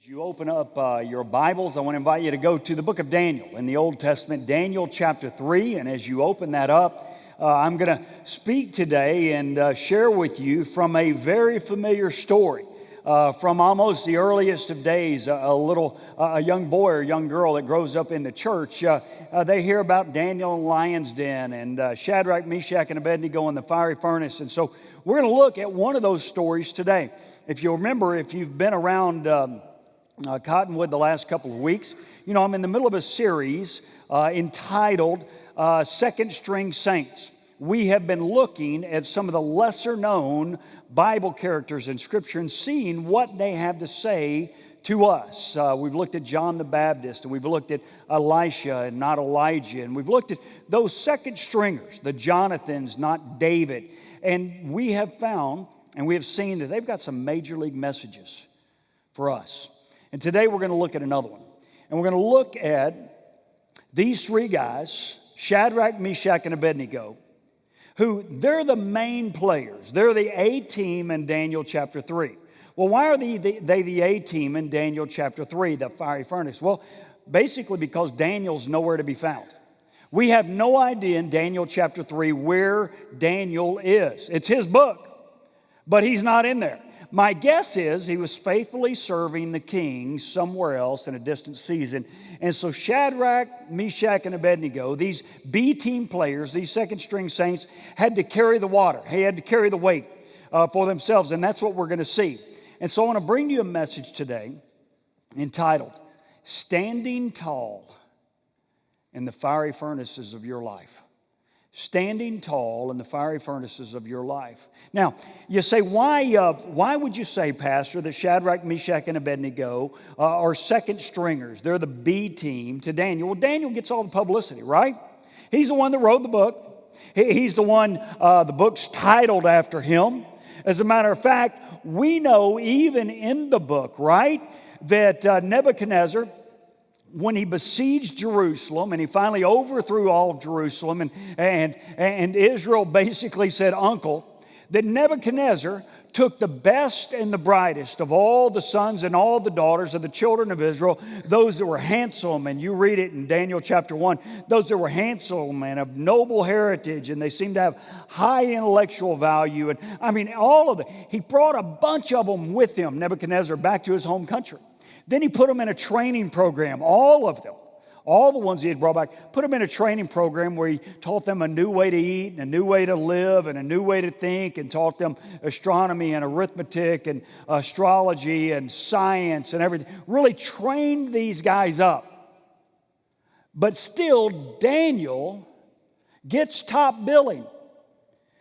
You open up your Bibles, I want to invite you to go to the book of Daniel in the Old Testament, Daniel chapter 3. And as you open that up, I'm going to speak today and share with you from a very familiar story. From almost the earliest of days, a young boy or young girl that grows up in the church, they hear about Daniel in the lion's den and Shadrach, Meshach, and Abednego in the fiery furnace. And so we're going to look at one of those stories today. If you'll remember, if you've been around Cottonwood the last couple of weeks, I'm in the middle of a series entitled Second String Saints. We have been looking at some of the lesser known Bible characters in Scripture and seeing what they have to say to us. We've looked at John the Baptist, and we've looked at Elisha and not Elijah, and we've looked at those second stringers, the Jonathans, not David. And we have found and we have seen that they've got some major league messages for us. And today we're going to look at another one. And we're going to look at these three guys, Shadrach, Meshach, and Abednego, who they're the main players. They're the A team in Daniel chapter 3. Well, why are they the A team in Daniel chapter 3, the fiery furnace? Well, basically because Daniel's nowhere to be found. We have no idea in Daniel chapter 3 where Daniel is. It's his book, but he's not in there. My guess is he was faithfully serving the king somewhere else in a distant season. And so Shadrach, Meshach, and Abednego, these B team players, these second string saints, had to carry the water. They had to carry the weight for themselves. And that's what we're going to see. And so I want to bring you a message today entitled, Standing Tall in the Fiery Furnaces of Your Life. Standing tall in the fiery furnaces of your life. Now, you say, why would you say, Pastor, that Shadrach, Meshach, and Abednego are second stringers? They're the B team to Daniel. Well, Daniel gets all the publicity, right? He's the one that wrote the book. He's the one, the book's titled after him. As a matter of fact, we know even in the book, right, that Nebuchadnezzar, when he besieged Jerusalem and he finally overthrew all of Jerusalem and Israel basically said, Uncle, that Nebuchadnezzar took the best and the brightest of all the sons and all the daughters of the children of Israel, those that were handsome, and you read it in Daniel chapter 1, those that were handsome and of noble heritage, and they seemed to have high intellectual value. And I mean, all of it. He brought a bunch of them with him, Nebuchadnezzar, back to his home country. Then he put them in a training program, all of them, all the ones he had brought back, put them in a training program where he taught them a new way to eat and a new way to live and a new way to think, and taught them astronomy and arithmetic and astrology and science and everything. Really trained these guys up. But still, Daniel gets top billing.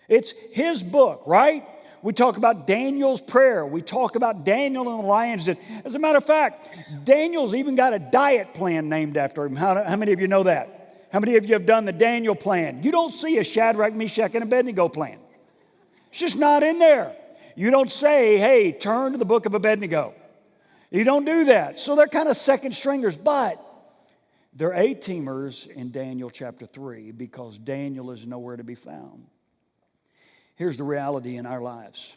It's his book, right? We talk about Daniel's prayer. We talk about Daniel in the lion's den. As a matter of fact, Daniel's even got a diet plan named after him. How many of you know that? How many of you have done the Daniel plan? You don't see a Shadrach, Meshach, and Abednego plan. It's just not in there. You don't say, hey, turn to the book of Abednego. You don't do that. So they're kind of second stringers, but they're A-teamers in Daniel chapter 3 because Daniel is nowhere to be found. Here's the reality in our lives.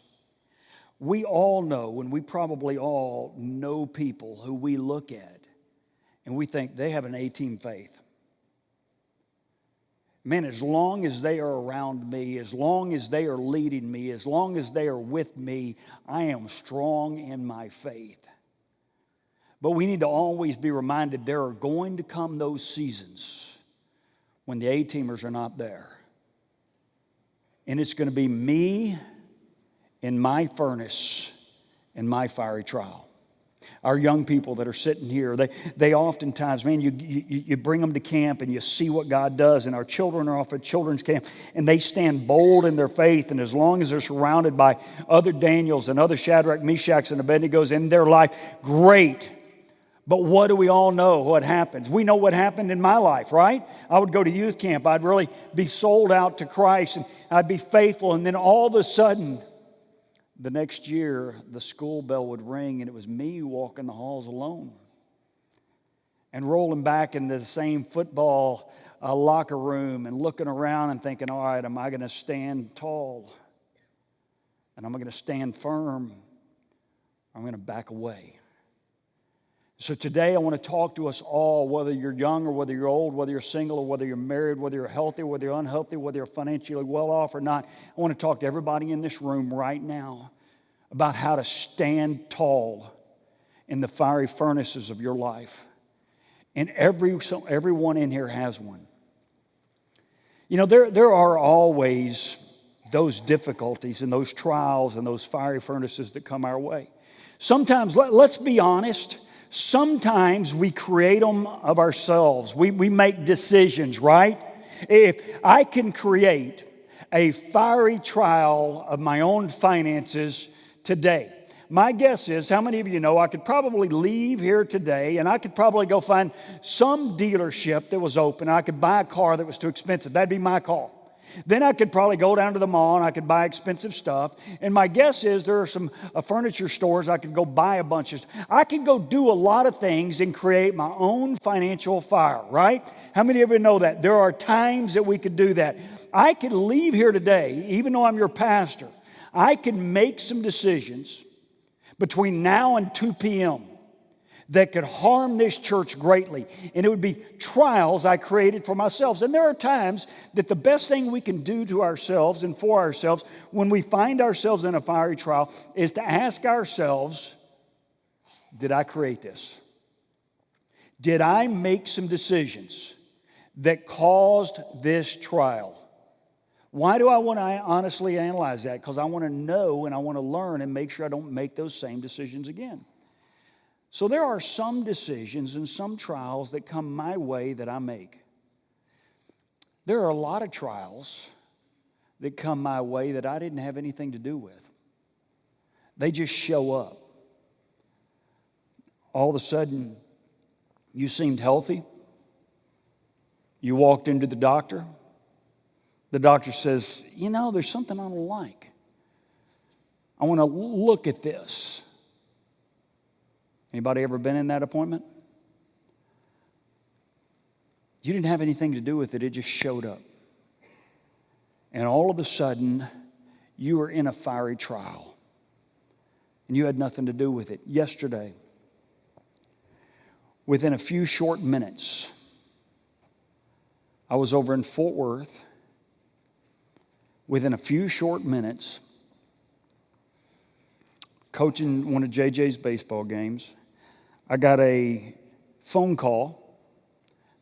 We all know, and we probably all know people who we look at and we think they have an A-team faith. Man, as long as they are around me, as long as they are leading me, as long as they are with me, I am strong in my faith. But we need to always be reminded there are going to come those seasons when the A-teamers are not there. And it's going to be me in my furnace and my fiery trial. Our young people that are sitting here, they oftentimes, man, you bring them to camp and you see what God does. And our children are off at children's camp and they stand bold in their faith. And as long as they're surrounded by other Daniels and other Shadrach, Meshachs, and Abednegos in their life, great. But what do we all know what happens? We know what happened in my life, right? I would go to youth camp. I'd really be sold out to Christ and I'd be faithful. And then all of a sudden, the next year, the school bell would ring and it was me walking the halls alone. And rolling back into the same football locker room and looking around and thinking, all right, am I going to stand tall? And am I going to stand firm? I'm going to back away. So today I want to talk to us all, whether you're young or whether you're old, whether you're single or whether you're married, whether you're healthy or whether you're unhealthy, whether you're financially well off or not. I want to talk to everybody in this room right now about how to stand tall in the fiery furnaces of your life. And everyone in here has one. You know, there are always those difficulties and those trials and those fiery furnaces that come our way. Sometimes, let's be honest, sometimes we create them of ourselves. We make decisions, right? If I can create a fiery trial of my own finances today, my guess is, how many of you know I could probably leave here today and I could probably go find some dealership that was open. I could buy a car that was too expensive. That'd be my call. Then I could probably go down to the mall and I could buy expensive stuff. And my guess is there are some furniture stores I could go buy a bunch of stuff. I could go do a lot of things and create my own financial fire, right? How many of you know that? There are times that we could do that. I could leave here today, even though I'm your pastor, I could make some decisions between now and 2 p.m. that could harm this church greatly. And it would be trials I created for myself. And there are times that the best thing we can do to ourselves and for ourselves when we find ourselves in a fiery trial is to ask ourselves, did I create this? Did I make some decisions that caused this trial? Why do I want to honestly analyze that? Because I want to know and I want to learn and make sure I don't make those same decisions again. So there are some decisions and some trials that come my way that I make. There are a lot of trials that come my way that I didn't have anything to do with. They just show up. All of a sudden, you seemed healthy. You walked into the doctor. The doctor says, you know, there's something I don't like. I want to look at this. Anybody ever been in that appointment? You didn't have anything to do with it. It just showed up. And all of a sudden, you were in a fiery trial. And you had nothing to do with it. Yesterday, within a few short minutes, I was over in Fort Worth. Within a few short minutes, coaching one of JJ's baseball games, I got a phone call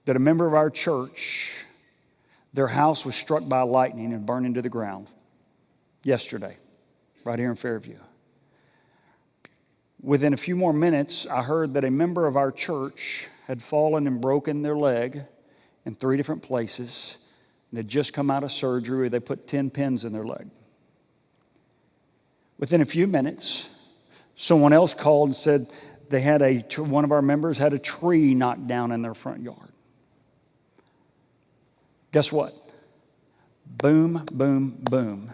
that a member of our church, their house was struck by lightning and burned into the ground yesterday, right here in Fairview. Within a few more minutes, I heard that a member of our church had fallen and broken their leg in 3 different places and had just come out of surgery where they put 10 pins in their leg. Within a few minutes, someone else called and said they had one of our members had a tree knocked down in their front yard. Guess what? Boom, boom, boom.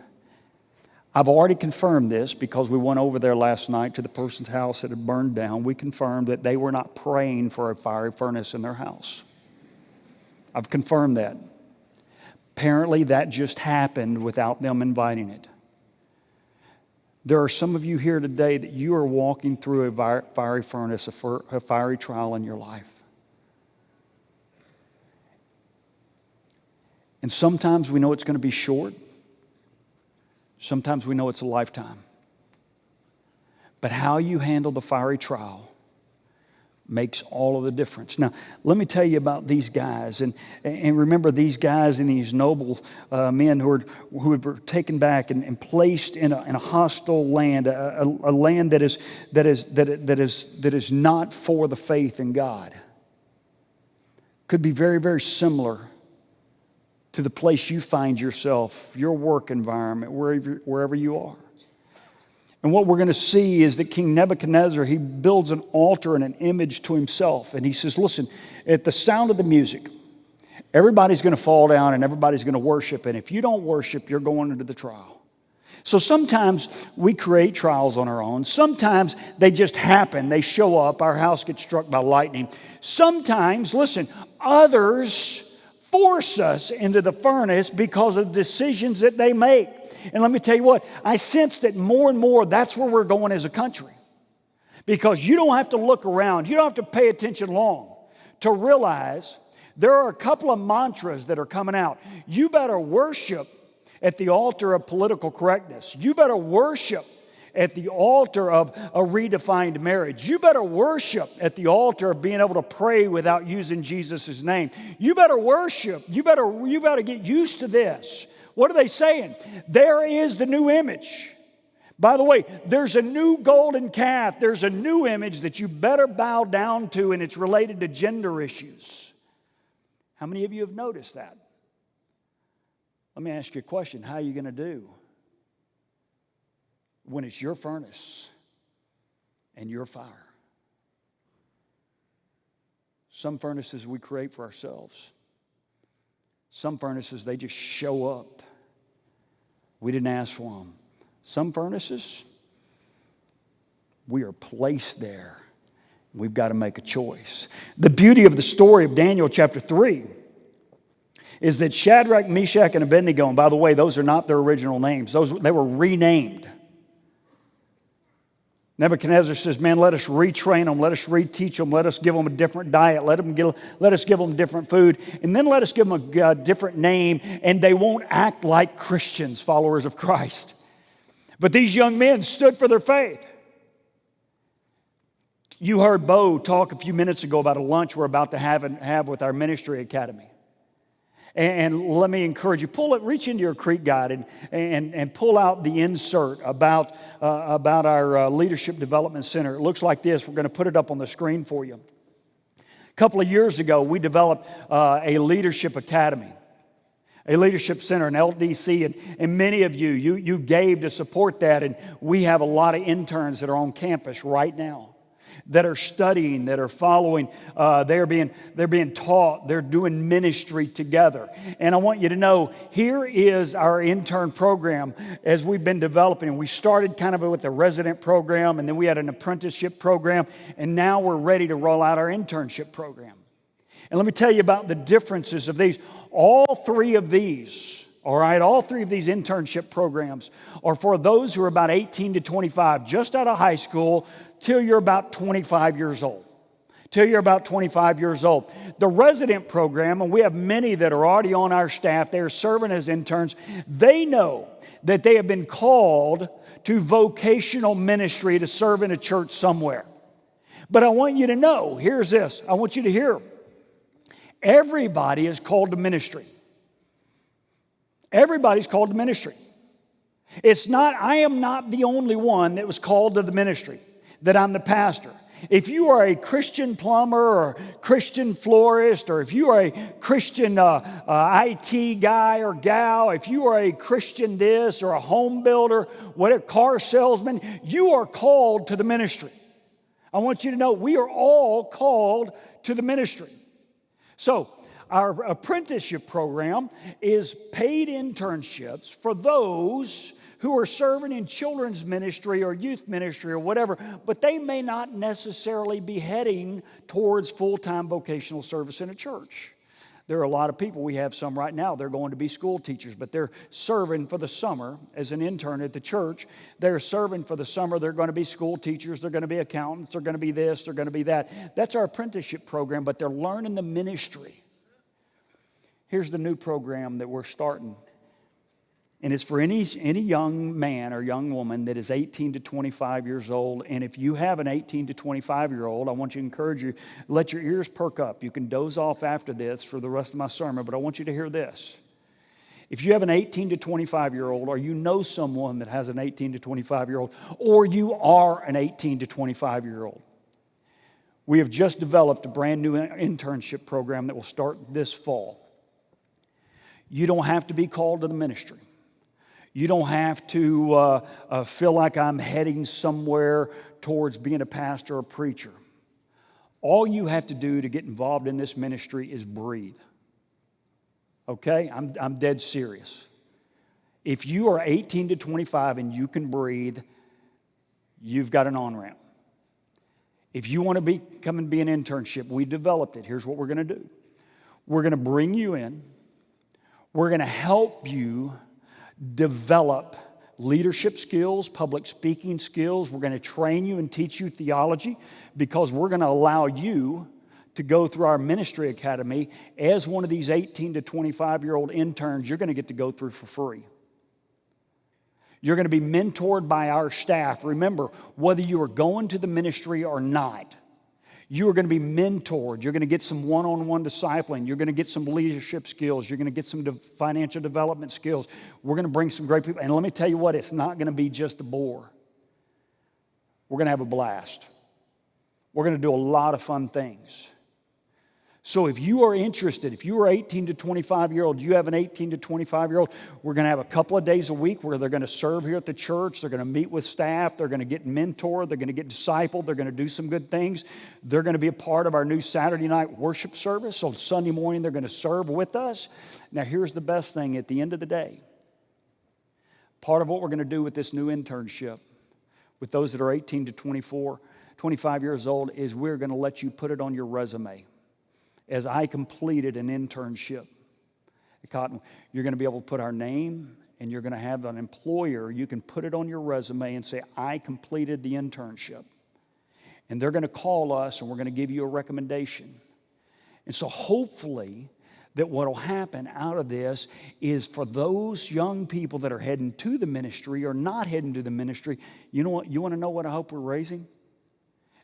I've already confirmed this because we went over there last night to the person's house that had burned down. We confirmed that they were not praying for a fiery furnace in their house. I've confirmed that. Apparently, that just happened without them inviting it. There are some of you here today that you are walking through a fiery furnace, a fiery trial in your life. And sometimes we know it's going to be short. Sometimes we know it's a lifetime. But how you handle the fiery trial makes all of the difference. Now, let me tell you about these guys. And remember these guys and these noble men who were taken back and placed in a hostile land, a land that is not for the faith in God. Could be very, very similar to the place you find yourself, your work environment, wherever you are. And what we're going to see is that King Nebuchadnezzar, he builds an altar and an image to himself. And he says, listen, at the sound of the music, everybody's going to fall down and everybody's going to worship. And if you don't worship, you're going into the trial. So sometimes we create trials on our own. Sometimes they just happen. They show up. Our house gets struck by lightning. Sometimes, listen, others force us into the furnace because of decisions that they make. And let me tell you what, I sense that more and more that's where we're going as a country. Because you don't have to look around, you don't have to pay attention long to realize there are a couple of mantras that are coming out. You better worship at the altar of political correctness. You better worship at the altar of a redefined marriage. You better worship at the altar of being able to pray without using Jesus' name. You better worship. You better get used to this. What are they saying? There is the new image. By the way, there's a new golden calf. There's a new image that you better bow down to, and it's related to gender issues. How many of you have noticed that? Let me ask you a question. How are you going to do when it's your furnace and your fire? Some furnaces we create for ourselves. Some furnaces, they just show up. We didn't ask for them. Some furnaces, we are placed there. We've got to make a choice. The beauty of the story of Daniel chapter 3 is that Shadrach, Meshach, and Abednego, and by the way, those are not their original names. They were renamed. Nebuchadnezzar says, man, let us retrain them, let us reteach them, let us give them a different diet, let us give them different food, and then let us give them a different name, and they won't act like Christians, followers of Christ. But these young men stood for their faith. You heard Bo talk a few minutes ago about a lunch we're about to have with our ministry academy. And let me encourage you, reach into your Creek Guide and pull out the insert about our Leadership Development Center. It looks like this. We're going to put it up on the screen for you. A couple of years ago, we developed a leadership academy, a leadership center, an LDC, and many of you gave to support that, and we have a lot of interns that are on campus right now that are studying, that are following, they're being taught, they're doing ministry together. And I want you to know, here is our intern program as we've been developing. We started kind of with a resident program, and then we had an apprenticeship program, and now we're ready to roll out our internship program. And let me tell you about the differences of these. All three of these internship programs are for those who are about 18 to 25, just out of high school, till you're about 25 years old. The resident program, and we have many that are already on our staff, they're serving as interns, they know that they have been called to vocational ministry to serve in a church somewhere. But I want you to know, here's this, I want you to hear, everybody is called to ministry. Everybody's called to ministry. I am not the only one that was called to the ministry, that I'm the pastor. If you are a Christian plumber or Christian florist, or if you are a Christian IT guy or gal, if you are a Christian this or a home builder, whatever, car salesman, you are called to the ministry. I want you to know we are all called to the ministry. So, our apprenticeship program is paid internships for those who are serving in children's ministry or youth ministry or whatever, but they may not necessarily be heading towards full-time vocational service in a church. There are a lot of people, we have some right now, they're going to be school teachers, but they're serving for the summer as an intern at the church. They're serving for the summer, they're going to be school teachers, they're going to be accountants, they're going to be this, they're going to be that. That's our apprenticeship program, but they're learning the ministry. Here's the new program that we're starting. And it's for any young man or young woman that is 18 to 25 years old. And if you have an 18 to 25-year-old, I want you to encourage you, let your ears perk up. You can doze off after this for the rest of my sermon, but I want you to hear this. If you have an 18 to 25-year-old, or you know someone that has an 18 to 25-year-old, or you are an 18 to 25-year-old, we have just developed a brand new internship program that will start this fall. You don't have to be called to the ministry. You don't have to feel like I'm heading somewhere towards being a pastor or preacher. All you have to do to get involved in this ministry is breathe. Okay? I'm dead serious. If you are 18 to 25 and you can breathe, you've got an on-ramp. If you want to come and be an internship, we developed it. Here's what we're going to do. We're going to bring you in. We're going to help you develop leadership skills, public speaking skills. We're going to train you and teach you theology because we're going to allow you to go through our ministry academy as one of these 18 to 25-year-old interns. You're going to get to go through for free. You're going to be mentored by our staff. Remember, whether you are going to the ministry or not, you are going to be mentored. You're going to get some one-on-one discipling. You're going to get some leadership skills. You're going to get some financial development skills. We're going to bring some great people. And let me tell you what, it's not going to be just a bore. We're going to have a blast. We're going to do a lot of fun things. So if you are interested, if you are 18 to 25-year-old, you have an 18 to 25-year-old, we're going to have a couple of days a week where they're going to serve here at the church. They're going to meet with staff. They're going to get mentored. They're going to get discipled. They're going to do some good things. They're going to be a part of our new Saturday night worship service. So Sunday morning, they're going to serve with us. Now, here's the best thing. At the end of the day, part of what we're going to do with this new internship, with those that are 18 to 25 years old, is we're going to let you put it on your resume. As I completed an internship at Cottonwood, you're going to be able to put our name, and you're going to have an employer. You can put it on your resume and say, I completed the internship. And they're going to call us, and we're going to give you a recommendation. And so hopefully that what will happen out of this is for those young people that are heading to the ministry or not heading to the ministry, you know what? You want to know what I hope we're raising?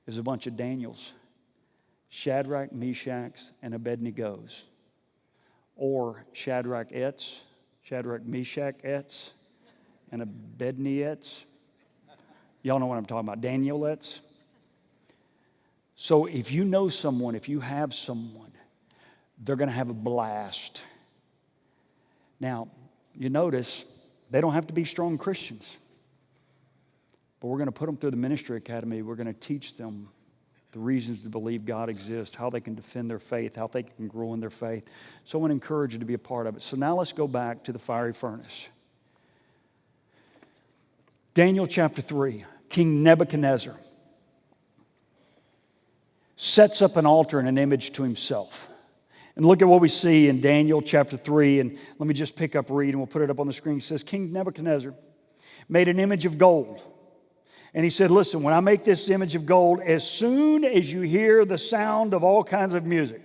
Is a bunch of Daniels. Shadrach, Meshachs, and Abednegos. Or Shadrach-ettes, Meshach-ettes, and Abednego-ettes. Y'all know what I'm talking about, Daniel-ettes. So if you know someone, if you have someone, they're going to have a blast. Now, you notice they don't have to be strong Christians. But we're going to put them through the ministry academy. We're going to teach them the reasons to believe God exists, how they can defend their faith, how they can grow in their faith. So I want to encourage you to be a part of it. So now let's go back to the fiery furnace. Daniel chapter 3, King Nebuchadnezzar sets up an altar and an image to himself. And look at what we see in Daniel chapter 3. And let me just pick up read, and we'll put it up on the screen. It says, King Nebuchadnezzar made an image of gold. And he said, listen, when I make this image of gold, as soon as you hear the sound of all kinds of music,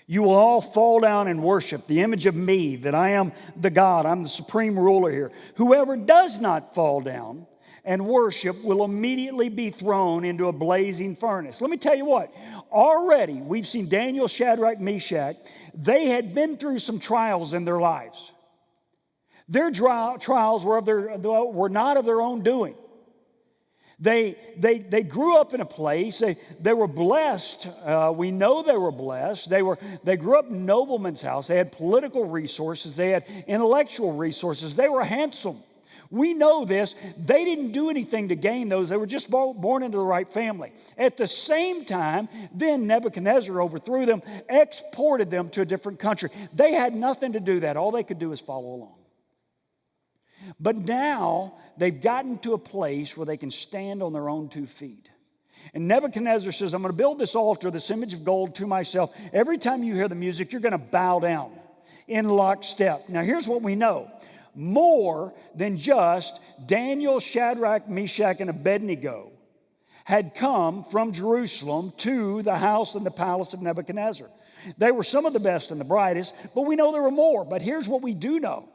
you will all fall down and worship the image of me, that I am the God, I'm the supreme ruler here. Whoever does not fall down and worship will immediately be thrown into a blazing furnace. Let me tell you what, already we've seen Daniel, Shadrach, Meshach. They had been through some trials in their lives. Their trials were not of their own doing. They grew up in a place, they were blessed. We know they were blessed. They grew up in nobleman's house. They had political resources. They had intellectual resources. They were handsome. We know this. They didn't do anything to gain those. They were just born into the right family. At the same time, then Nebuchadnezzar overthrew them, exported them to a different country. They had nothing to do that. All they could do is follow along. But now they've gotten to a place where they can stand on their own 2 feet. And Nebuchadnezzar says, I'm going to build this altar, this image of gold to myself. Every time you hear the music, you're going to bow down in lockstep. Now here's what we know. More than just Daniel, Shadrach, Meshach, and Abednego had come from Jerusalem to the house and the palace of Nebuchadnezzar. They were some of the best and the brightest, but we know there were more. But here's what we do know.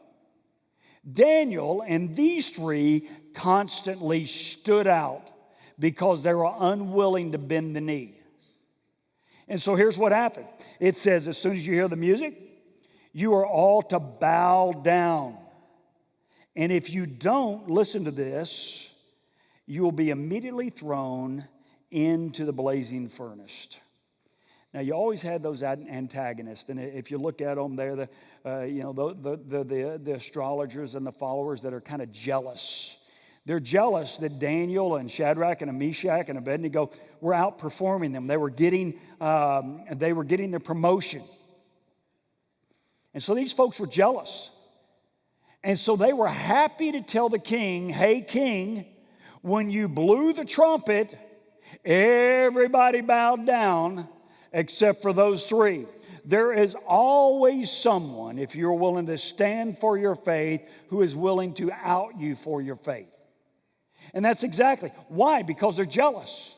Daniel and these 3 constantly stood out because they were unwilling to bend the knee. And so here's what happened. It says, as soon as you hear the music, you are all to bow down. And if you don't listen to this, you will be immediately thrown into the blazing furnace. Now, you always had those antagonists, and if you look at them, they're the astrologers and the followers that are kind of jealous. They're jealous that Daniel and Shadrach and Meshach and Abednego were outperforming them. They were getting their promotion, and so these folks were jealous, and so they were happy to tell the king, "Hey, king, when you blew the trumpet, everybody bowed down." Except for those 3. there is always someone, if you're willing to stand for your faith, who is willing to out you for your faith. And that's exactly why, because they're jealous.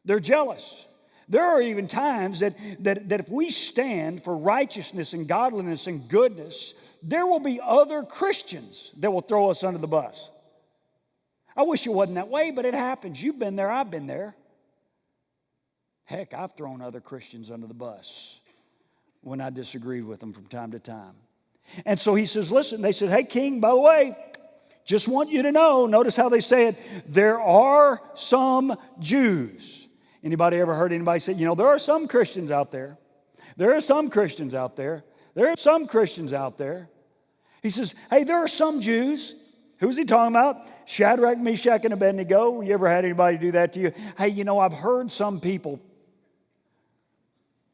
They're jealous. There are even times that if we stand for righteousness and godliness and goodness, there will be other Christians that will throw us under the bus. I wish it wasn't that way, but it happens. You've been there, I've been there. Heck, I've thrown other Christians under the bus when I disagreed with them from time to time. And so he says, listen, they said, hey, king, by the way, just want you to know, notice how they say it, there are some Jews. Anybody ever heard anybody say, there are some Christians out there. There are some Christians out there. There are some Christians out there. He says, hey, there are some Jews. Who's he talking about? Shadrach, Meshach, and Abednego. You ever had anybody do that to you? Hey, I've heard some people.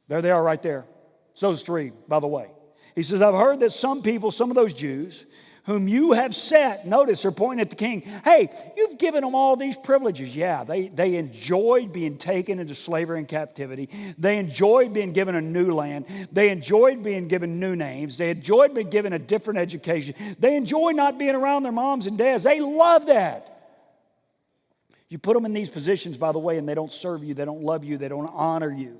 There they are right there. It's those three, by the way. He says, I've heard that some people, some of those Jews, whom you have set, notice they're pointing at the king, hey, you've given them all these privileges. Yeah, they enjoyed being taken into slavery and captivity. They enjoyed being given a new land. They enjoyed being given new names. They enjoyed being given a different education. They enjoy not being around their moms and dads. They love that. You put them in these positions, by the way, and they don't serve you, they don't love you, they don't honor you.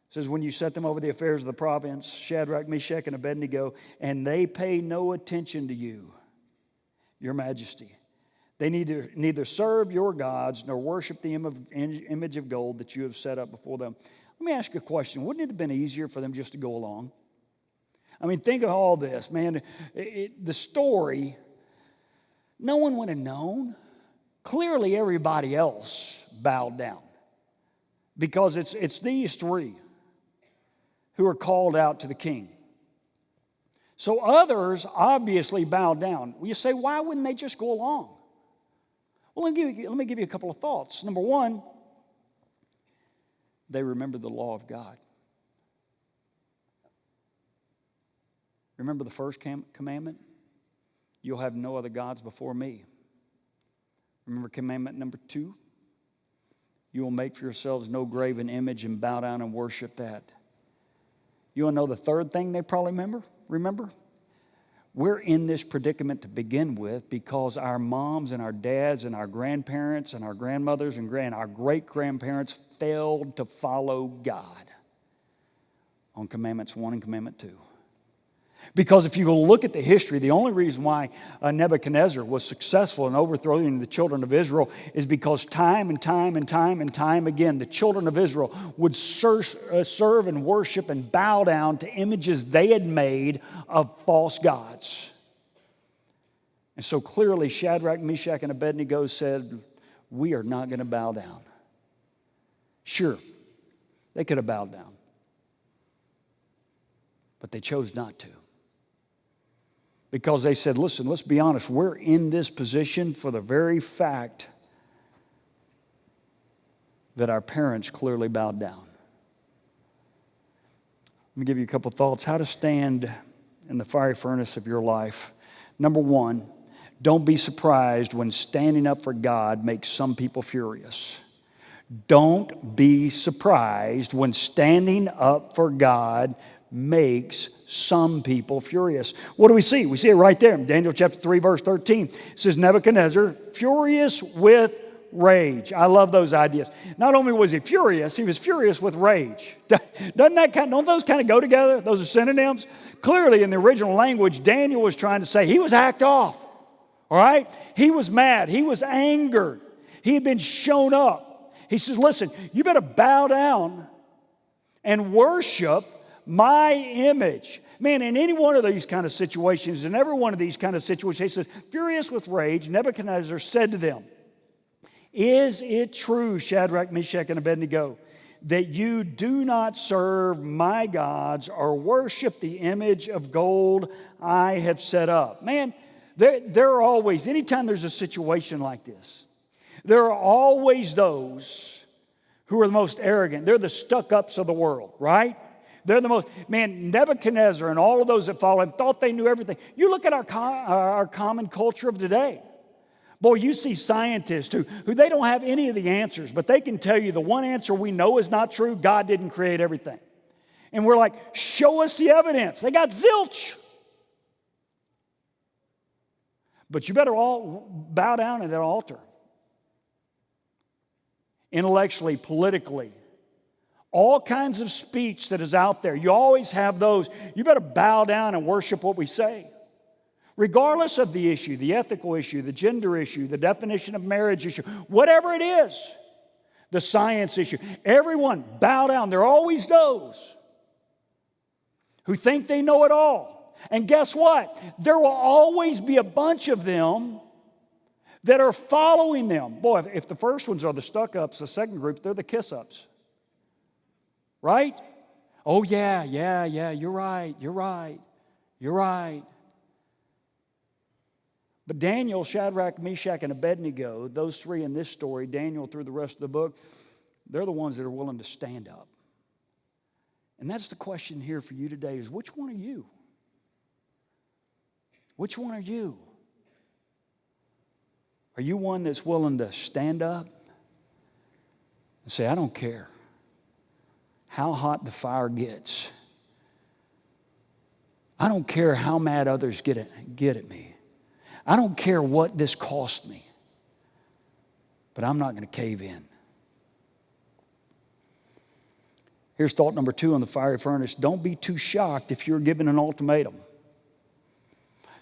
It says, when you set them over the affairs of the province, Shadrach, Meshach, and Abednego, and they pay no attention to you, your majesty. They neither serve your gods nor worship the image of gold that you have set up before them. Let me ask you a question. Wouldn't it have been easier for them just to go along? I mean, think of all this, man. The story, no one would have known. Clearly, everybody else bowed down because it's these three who are called out to the king. So others obviously bowed down. Well, you say, why wouldn't they just go along? Well, let me give you a couple of thoughts. Number one, they remembered the law of God. Remember the first commandment? You'll have no other gods before me. Remember commandment number 2? You will make for yourselves no graven image and bow down and worship that. You want to know the third thing they probably remember? We're in this predicament to begin with because our moms and our dads and our grandparents and our grandmothers and our great-grandparents failed to follow God on Commandments 1 and Commandment 2. Because if you go look at the history, the only reason why Nebuchadnezzar was successful in overthrowing the children of Israel is because time and time again, the children of Israel would serve and worship and bow down to images they had made of false gods. And so clearly Shadrach, Meshach, and Abednego said, we are not going to bow down. Sure, they could have bowed down, but they chose not to. Because they said, listen, let's be honest, we're in this position for the very fact that our parents clearly bowed down. Let me give you a couple thoughts. How to stand in the fiery furnace of your life. Number one, don't be surprised when standing up for God makes some people furious. Don't be surprised when standing up for God makes some people furious. What do we see? We see it right there in Daniel chapter 3, verse 13. It says, Nebuchadnezzar, furious with rage. I love those ideas. Not only was he was furious with rage. Don't those kind of go together? Those are synonyms. Clearly, in the original language, Daniel was trying to say he was hacked off. All right? He was mad. He was angered. He had been shown up. He says, listen, you better bow down and worship my image. Man, in any one of these kind of situations, in every one of these kind of situations, he says, furious with rage, Nebuchadnezzar said to them, is it true, Shadrach, Meshach, and Abednego, that you do not serve my gods or worship the image of gold I have set up? Man, there are always, anytime there's a situation like this, there are always those who are the most arrogant. They're the stuck-ups of the world, right? They're the most, man, Nebuchadnezzar and all of those that follow him thought they knew everything. You look at our common culture of today. Boy, you see scientists who they don't have any of the answers, but they can tell you the one answer we know is not true: God didn't create everything. And we're like, show us the evidence. They got zilch. But you better all bow down at that altar. Intellectually, politically, all kinds of speech that is out there. You always have those. You better bow down and worship what we say. Regardless of the issue, the ethical issue, the gender issue, the definition of marriage issue, whatever it is, the science issue, everyone bow down. There are always those who think they know it all. And guess what? There will always be a bunch of them that are following them. Boy, if the first ones are the stuck-ups, the second group, they're the kiss-ups. Right? Oh, yeah, you're right. But Daniel, Shadrach, Meshach, and Abednego, those three in this story, Daniel through the rest of the book, they're the ones that are willing to stand up. And that's the question here for you today is, which one are you? Which one are you? Are you one that's willing to stand up and say, I don't care how hot the fire gets. I don't care how mad others get at me. I don't care what this cost me. But I'm not going to cave in. Here's thought number 2 on the fiery furnace. Don't be too shocked if you're given an ultimatum.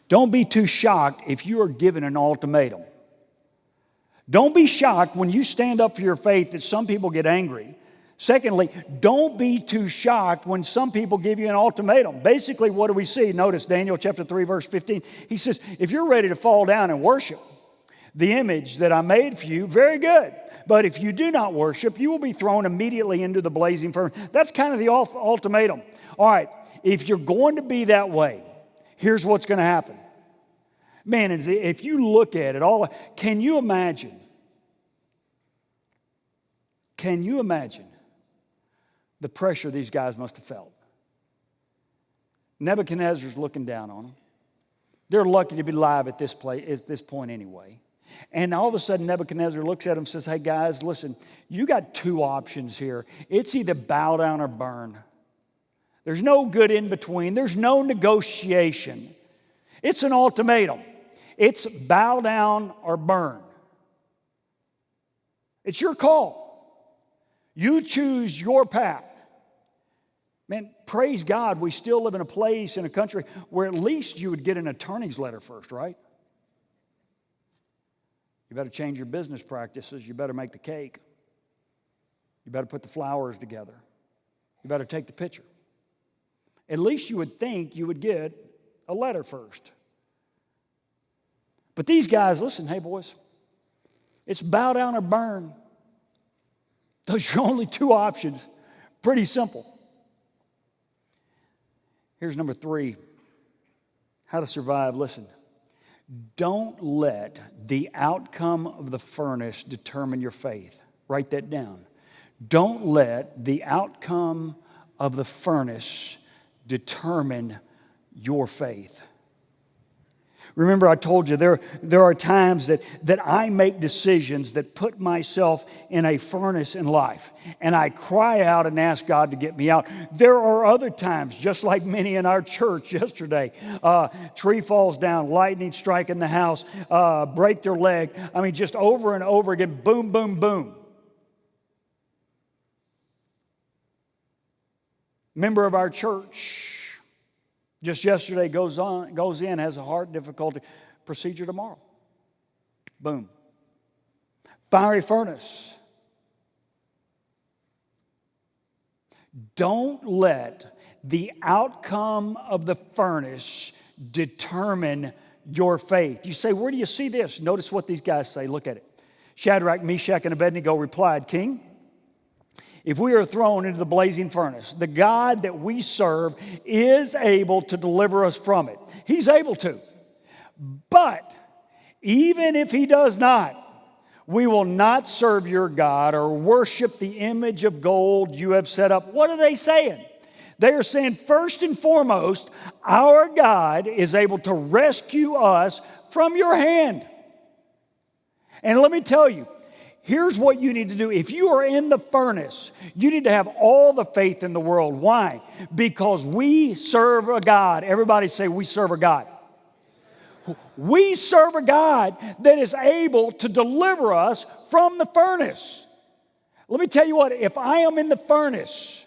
Don't be too shocked if you are given an ultimatum. Don't be shocked when you stand up for your faith that some people get angry. Secondly, don't be too shocked when some people give you an ultimatum. Basically, what do we see? Notice Daniel chapter 3, verse 15. He says, if you're ready to fall down and worship the image that I made for you, very good. But if you do not worship, you will be thrown immediately into the blazing furnace. That's kind of the ultimatum. All right, if you're going to be that way, here's what's going to happen. Man, if you look at it all, can you imagine the pressure these guys must have felt? Nebuchadnezzar's looking down on them. They're lucky to be alive at this point anyway. And all of a sudden, Nebuchadnezzar looks at them and says, hey guys, listen, you got 2 options here. It's either bow down or burn. There's no good in between. There's no negotiation. It's an ultimatum. It's bow down or burn. It's your call. You choose your path. Man, praise God, we still live in a place, in a country, where at least you would get an attorney's letter first, right? You better change your business practices. You better make the cake. You better put the flowers together. You better take the picture. At least you would think you would get a letter first. But these guys, listen, hey boys, it's bow down or burn. Those are only 2 options. Pretty simple. Here's number 3, how to survive. Listen, don't let the outcome of the furnace determine your faith. Write that down. Don't let the outcome of the furnace determine your faith. Remember, I told you there are times that I make decisions that put myself in a furnace in life, and I cry out and ask God to get me out. There are other times, just like many in our church yesterday, tree falls down, lightning striking the house, break their leg. I mean, just over and over again, boom, boom, boom. Member of our church just yesterday goes in, has a heart difficulty, procedure tomorrow. Boom. Fiery furnace. Don't let the outcome of the furnace determine your faith. You say, where do you see this? Notice what these guys say. Look at it. Shadrach, Meshach, and Abednego replied, King, if we are thrown into the blazing furnace, the God that we serve is able to deliver us from it. He's able to. But even if He does not, we will not serve your God or worship the image of gold you have set up. What are they saying? They are saying, first and foremost, our God is able to rescue us from your hand. And let me tell you, here's what you need to do. If you are in the furnace, you need to have all the faith in the world. Why? Because we serve a God. Everybody say, we serve a God. We serve a God that is able to deliver us from the furnace. Let me tell you what, if I am in the furnace,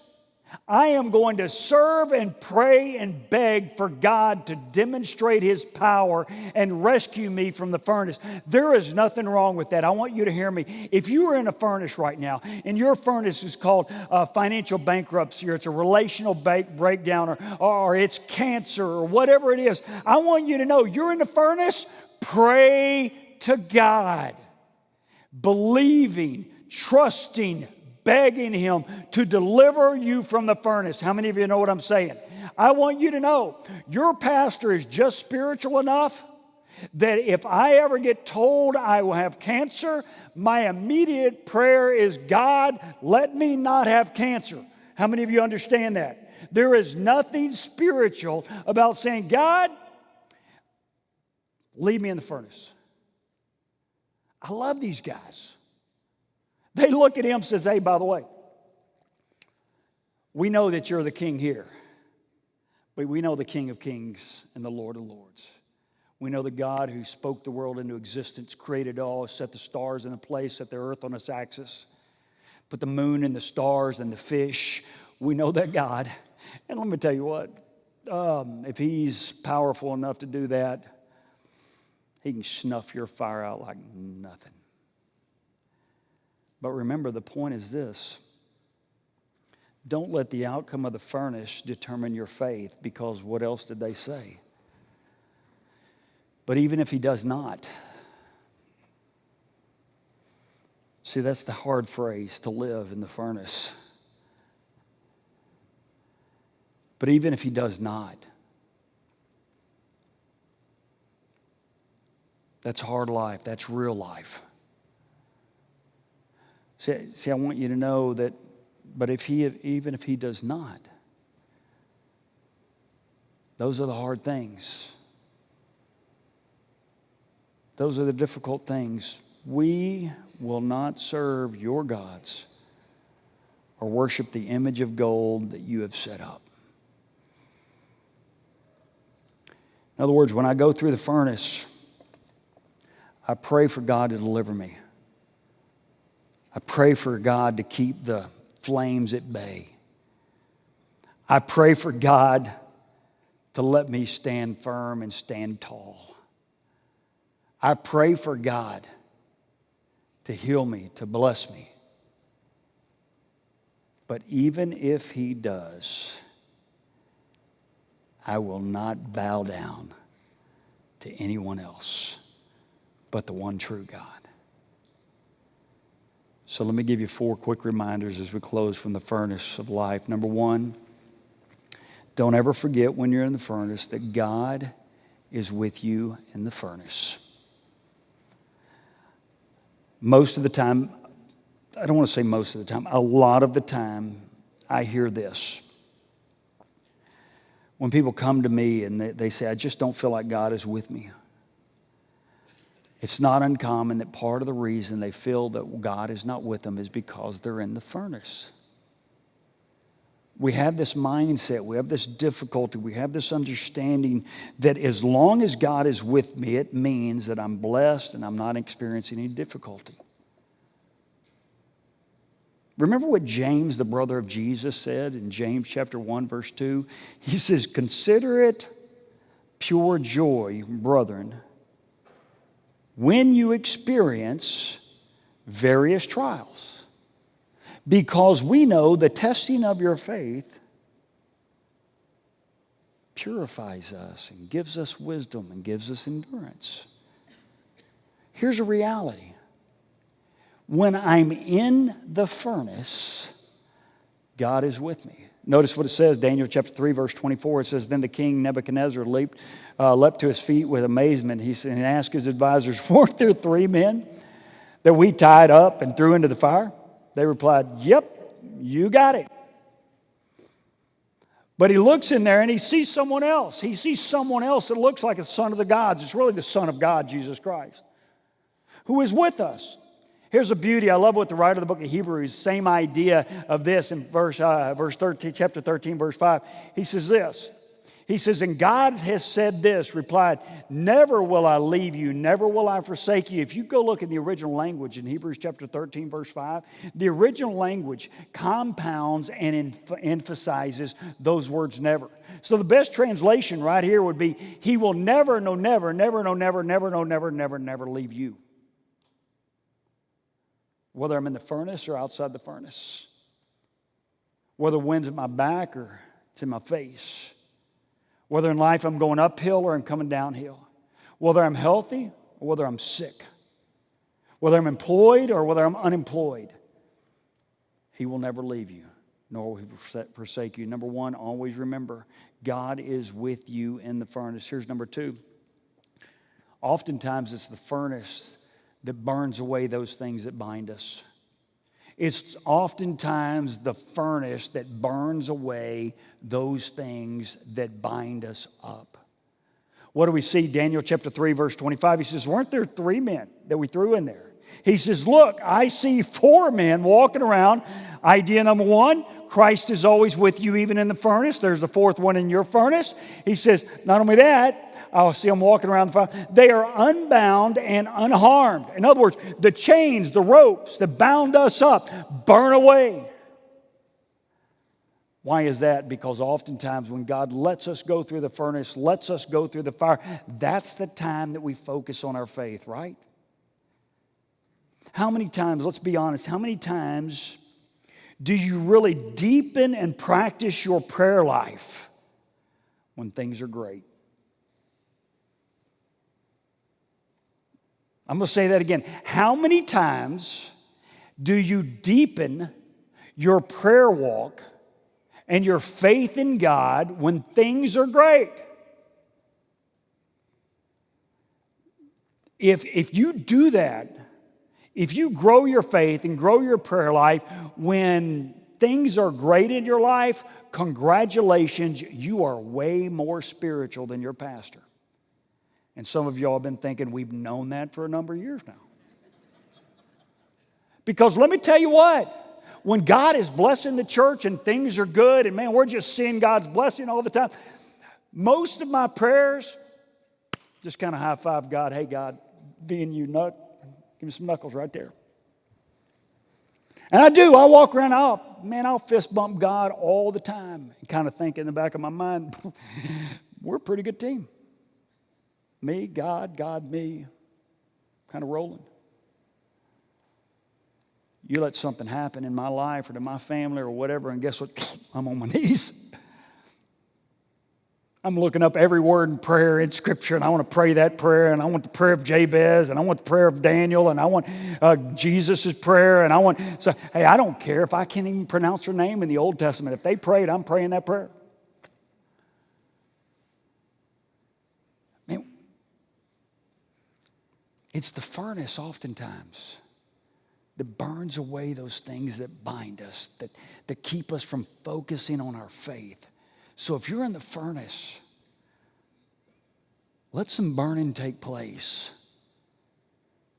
I am going to serve and pray and beg for God to demonstrate His power and rescue me from the furnace. There is nothing wrong with that. I want you to hear me. If you are in a furnace right now, and your furnace is called financial bankruptcy, or it's a relational breakdown, or it's cancer, or whatever it is, I want you to know you're in the furnace, pray to God, believing, trusting, begging Him to deliver you from the furnace. How many of you know what I'm saying? I want you to know your pastor is just spiritual enough that if I ever get told I will have cancer, my immediate prayer is, God, let me not have cancer. How many of you understand that? There is nothing spiritual about saying, God, leave me in the furnace. I love these guys. They look at him and says, hey, by the way, we know that you're the king here, but we know the King of Kings and the Lord of Lords. We know the God who spoke the world into existence, created all, set the stars in a place, set the earth on its axis, put the moon and the stars and the fish. We know that God. And let me tell you what, if He's powerful enough to do that, He can snuff your fire out like nothing. But remember, the point is this. Don't let the outcome of the furnace determine your faith, because what else did they say? But even if He does not. See, that's the hard phrase, to live in the furnace. But even if He does not, that's hard life, that's real life. See, I want you to know that, but even if He does not, those are the hard things. Those are the difficult things. We will not serve your gods or worship the image of gold that you have set up. In other words, when I go through the furnace, I pray for God to deliver me. I pray for God to keep the flames at bay. I pray for God to let me stand firm and stand tall. I pray for God to heal me, to bless me. But even if He does, I will not bow down to anyone else but the one true God. So let me give you 4 quick reminders as we close from the furnace of life. Number 1, don't ever forget when you're in the furnace that God is with you in the furnace. Most of the time, I don't want to say most of the time, a lot of the time, I hear this. When people come to me and they say, I just don't feel like God is with me. It's not uncommon that part of the reason they feel that God is not with them is because they're in the furnace. We have this mindset, we have this difficulty, we have this understanding that as long as God is with me, it means that I'm blessed and I'm not experiencing any difficulty. Remember what James, the brother of Jesus, said in James chapter 1, verse 2? He says, consider it pure joy, brethren, when you experience various trials, because we know the testing of your faith purifies us and gives us wisdom and gives us endurance. Here's a reality. When I'm in the furnace, God is with me. Notice what it says, Daniel chapter 3, verse 24. It says, then the king Nebuchadnezzar leapt to his feet with amazement. He said, and asked his advisors, weren't there 3 men that we tied up and threw into the fire? They replied, yep, you got it. But he looks in there and he sees someone else. He sees someone else that looks like a son of the gods. It's really the Son of God, Jesus Christ, who is with us. Here's the beauty. I love what the writer of the book of Hebrews, same idea of this in verse 13, chapter 13, verse 5. He says this. He says, and God has said this, replied, never will I leave you, never will I forsake you. If you go look in the original language in Hebrews chapter 13, verse 5, the original language compounds and emphasizes those words never. So the best translation right here would be, He will never, no never, never, no never, never, no never, never, never leave you. Whether I'm in the furnace or outside the furnace. Whether the wind's at my back or it's in my face. Whether in life I'm going uphill or I'm coming downhill. Whether I'm healthy or whether I'm sick. Whether I'm employed or whether I'm unemployed. He will never leave you, nor will He forsake you. Number one, always remember, God is with you in the furnace. Here's number two. Oftentimes it's the furnace that burns away those things that bind us. It's oftentimes the furnace that burns away those things that bind us up. What do we see? Daniel chapter 3, verse 25. He says, weren't there 3 men that we threw in there? He says, look, I see 4 men walking around. Idea number 1, Christ is always with you even in the furnace. There's the 4th one in your furnace. He says, not only that, I'll see them walking around the fire. They are unbound and unharmed. In other words, the chains, the ropes that bound us up burn away. Why is that? Because oftentimes when God lets us go through the furnace, lets us go through the fire, that's the time that we focus on our faith, right? How many times, let's be honest, how many times do you really deepen and practice your prayer life when things are great? I'm going to say that again. How many times do you deepen your prayer walk and your faith in God when things are great? If you do that, if you grow your faith and grow your prayer life when things are great in your life, congratulations, you are way more spiritual than your pastor. And some of y'all have been thinking we've known that for a number of years now. Because let me tell you what, when God is blessing the church and things are good, and man, we're just seeing God's blessing all the time, most of my prayers, just kind of high five God, hey God, being you nut, give me some knuckles right there. And I do, I walk around, I'll fist bump God all the time, and kind of think in the back of my mind, we're a pretty good team. Me, God, God, me, kind of rolling. You let something happen in my life or to my family or whatever, and guess what? I'm on my knees. I'm looking up every word in prayer in Scripture, and I want to pray that prayer, and I want the prayer of Jabez, and I want the prayer of Daniel, and I want Jesus' prayer, and hey, I don't care if I can't even pronounce her name in the Old Testament. If they prayed, I'm praying that prayer. Man, it's the furnace oftentimes that burns away those things that bind us, that keep us from focusing on our faith. So if you're in the furnace, let some burning take place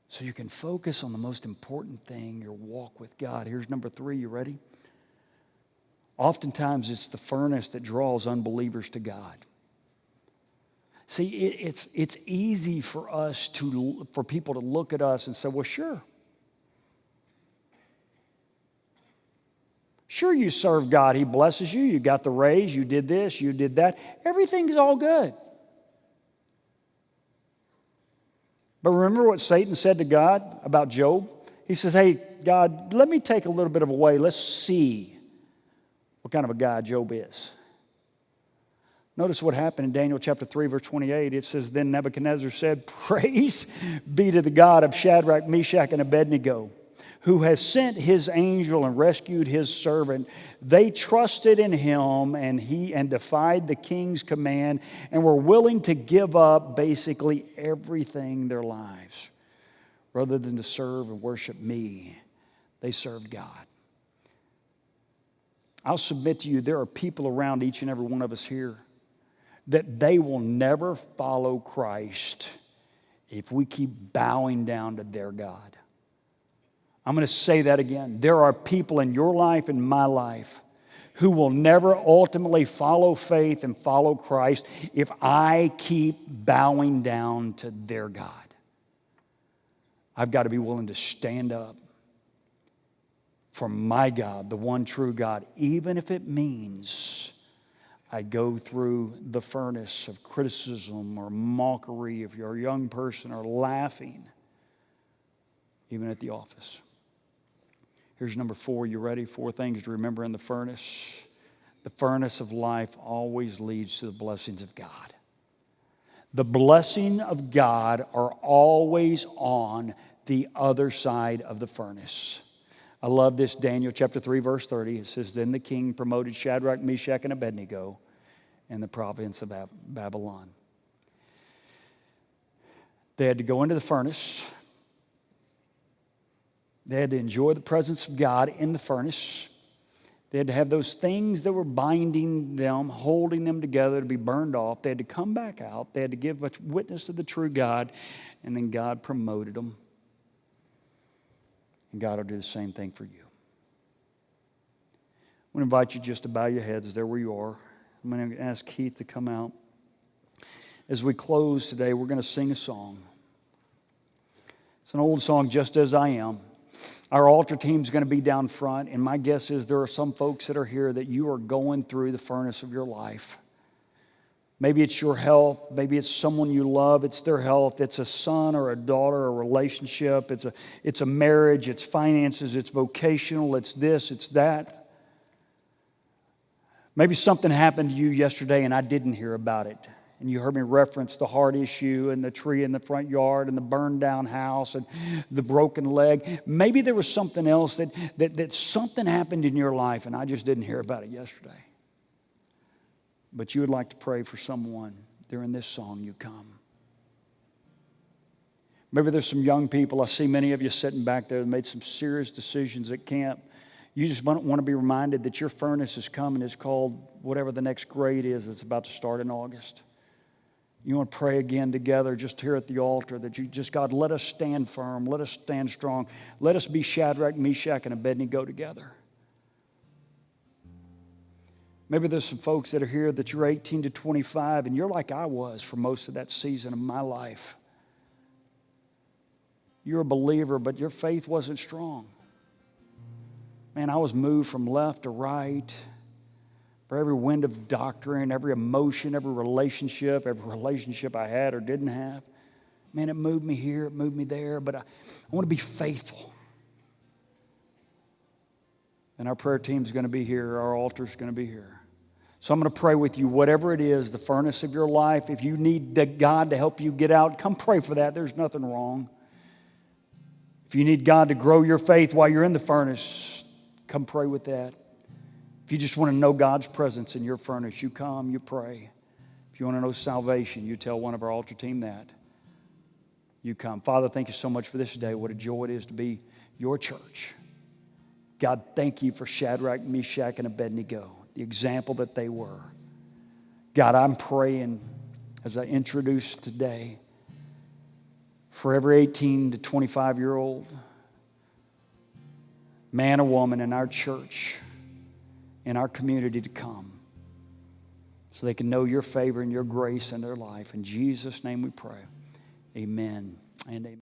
so you can focus on the most important thing, your walk with God. Here's number 3. You ready? Oftentimes it's the furnace that draws unbelievers to God. See, it's easy for for people to look at us and say, well, sure. Sure, you serve God. He blesses you. You got the raise. You did this. You did that. Everything's all good. But remember what Satan said to God about Job? He says, hey, God, let me take a little bit of away. Let's see what kind of a guy Job is. Notice what happened in Daniel chapter 3, verse 28. It says, then Nebuchadnezzar said, praise be to the God of Shadrach, Meshach, and Abednego, who has sent his angel and rescued his servant. They trusted in him and defied the king's command and were willing to give up basically everything their lives. Rather than to serve and worship me, they served God. I'll submit to you, there are people around each and every one of us here that they will never follow Christ if we keep bowing down to their God. I'm going to say that again. There are people in your life and my life who will never ultimately follow faith and follow Christ if I keep bowing down to their God. I've got to be willing to stand up for my God, the one true God, even if it means I go through the furnace of criticism or mockery if you're a young person, or laughing, even at the office. Here's number 4. You ready? 4 things to remember in the furnace. The furnace of life always leads to the blessings of God. The blessing of God are always on the other side of the furnace. I love this, Daniel chapter 3, verse 30. It says, "Then the king promoted Shadrach, Meshach, and Abednego in the province of Babylon." They had to go into the furnace. They had to enjoy the presence of God in the furnace. They had to have those things that were binding them, holding them together to be burned off. They had to come back out. They had to give witness to the true God, and then God promoted them. And God will do the same thing for you. I want to invite you just to bow your heads there where you are. I'm going to ask Keith to come out. As we close today, we're going to sing a song. It's an old song, "Just As I Am." Our altar team's going to be down front, and my guess is there are some folks that are here that you are going through the furnace of your life. Maybe it's your health. Maybe it's someone you love. It's their health. It's a son or a daughter, a relationship. It's a marriage. It's finances. It's vocational. It's this. It's that. Maybe something happened to you yesterday and I didn't hear about it. And you heard me reference the heart issue and the tree in the front yard and the burned down house and the broken leg. Maybe there was something else that something happened in your life and I just didn't hear about it yesterday. But you would like to pray for someone. During this song, you come. Maybe there's some young people. I see many of you sitting back there that made some serious decisions at camp. You just want to be reminded that your furnace is coming. It's called whatever the next grade is that's about to start in August. You want to pray again together just here at the altar that you just, God, let us stand firm. Let us stand strong. Let us be Shadrach, Meshach, and Abednego together. Maybe there's some folks that are here that you're 18 to 25 and you're like I was for most of that season of my life. You're a believer, but your faith wasn't strong. Man, I was moved from left to right. For every wind of doctrine, every emotion, every relationship I had or didn't have. Man, it moved me here, it moved me there, but I want to be faithful. And our prayer team's going to be here, our altar's going to be here. So I'm going to pray with you, whatever it is, the furnace of your life. If you need God to help you get out, come pray for that. There's nothing wrong. If you need God to grow your faith while you're in the furnace, come pray with that. If you just want to know God's presence in your furnace, you come, you pray. If you want to know salvation, you tell one of our altar team that. You come. Father, thank you so much for this day. What a joy it is to be your church. God, thank you for Shadrach, Meshach, and Abednego, the example that they were. God, I'm praying as I introduce today for every 18 to 25-year-old man or woman in our church, in our community to come so they can know your favor and your grace in their life. In Jesus' name we pray. Amen and amen.